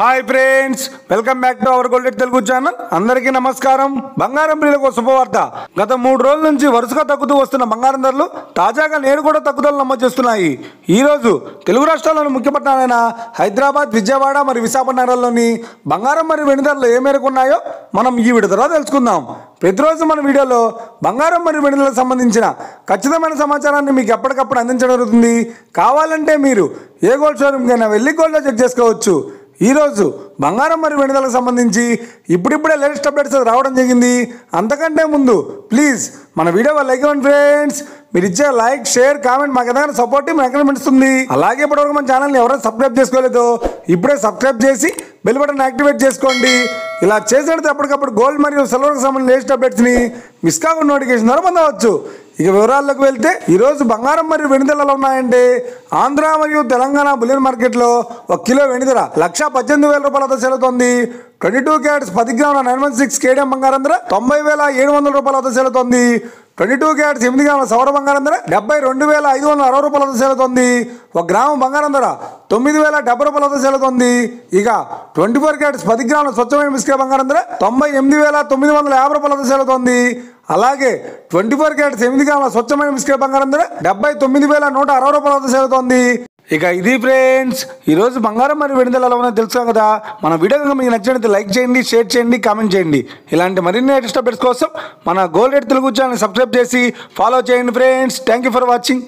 Hi friends, welcome back to our golden Telugu channel. అందరికీ నమస్కారం. బంగారం ప్రియులకు శుభవార్త. గత 3 రోజుల నుంచి వరుసగా తగ్గుతూ వస్తున్న బంగారం ధరలు తాజాగా నేడు కూడా తగ్గుదల నమోదు చేస్తున్నాయి. ఈ రోజు తెలుగు రాష్ట్రాల్లోని ముఖ్య పట్టణాలైన హైదరాబాద్, విజయవాడ మరియు విశాఖపట్నం నగరాల్లోని బంగారం మరియు వెండి ధరలు ఏ మేరకు ఉన్నాయో మనం ఈ వీడియో ద్వారా తెలుసుకుందాం. ప్రతిరోజు మన వీడియోలో బంగారం మరియు వెండి ధరలకు సంబంధించిన ఖచ్చితమైన సమాచారాన్ని మీకు ఎప్పటికప్పుడు అందించడం జరుగుతుంది. కావాలంటే మీరు ఏ గోల్డ్ షోరూమ్కైనా వెళ్ళి గోల్డ్లో చెక్ చేసుకోవచ్చు. ఈరోజు బంగారం మరియు వెండి ధరలకు సంబంధించి ఇప్పుడిప్పుడే లేటెస్ట్ అప్డేట్స్ రావడం జరిగింది. అంతకంటే ముందు ప్లీజ్ మన వీడియో లైక్ ఇవ్వండి ఫ్రెండ్స్. మీరు ఇచ్చే లైక్, షేర్, కామెంట్ మాకు ఏదైనా సపోర్టివ్ ఎంకరేజ్మెంట్ ఇస్తుంది. అలాగే ఇప్పటివరకు మన ఛానల్ని ఎవరైనా సబ్స్క్రైబ్ చేసుకోలేదో ఇప్పుడే సబ్స్క్రైబ్ చేసి బెల్ బటన్ యాక్టివేట్ చేసుకోండి. ఇలా చేసినట్టు ఎప్పటికప్పుడు గోల్డ్ మరియు సిల్వర్కి సంబంధించిన లేటెస్ట్ అప్డేట్స్ని మిస్ కాకుండా నోటిఫికేషన్ ద్వారా పొందవచ్చు. ఇక వివరాల్లోకి వెళ్తే ఈరోజు బంగారం మరియు వెండి ధరలు ఎలా ఉన్నాయంటే, ఆంధ్ర మరియు తెలంగాణ బులియన్ మార్కెట్లో 1 కిలో వెండి ధర 1,18,000 రూపాయలతో సెలవుతోంది. 22 క్యారెట్స్ 10 గ్రాముల 916 కేడియం బంగారం ధర 90,700 రూపాయలతో సెలవుతోంది. 22 క్యారెట్స్ 8 గ్రాముల సౌర బంగారం ధర 72,560 రూపాయలతో సెలవుతోంది. 1 గ్రాము బంగారం ధర 9,070 రూపాయలతో సెలవుతోంది. ఇక 24 క్యారెట్స్ 10 గ్రాముల స్వచ్ఛమైన మిస్కే బంగారం ధర 98,950 రూపాయలతో సెలవుతోంది. అలాగే 24 క్యారెట్స్ 8 గ్రాముల స్వచ్ఛమైన మిస్కే బంగారం ధర 79,160 రూపాయలతో సెలవుతోంది. ఇక ఇది ఫ్రెండ్స్, ఈరోజు బంగారం మరియు వెండి ధరలు ఎలా ఉన్నాయో తెలుసు కదా. మన వీడియో కనుక మీకు నచ్చినట్లయితే లైక్ చేయండి, షేర్ చేయండి, కామెంట్ చేయండి. ఇలాంటి మరిన్ని లేటెస్ట్ అప్డేట్స్ కోసం మన gold rate Telugu channel subscribe చేసి ఫాలో చేయండి friends. Thank you for watching.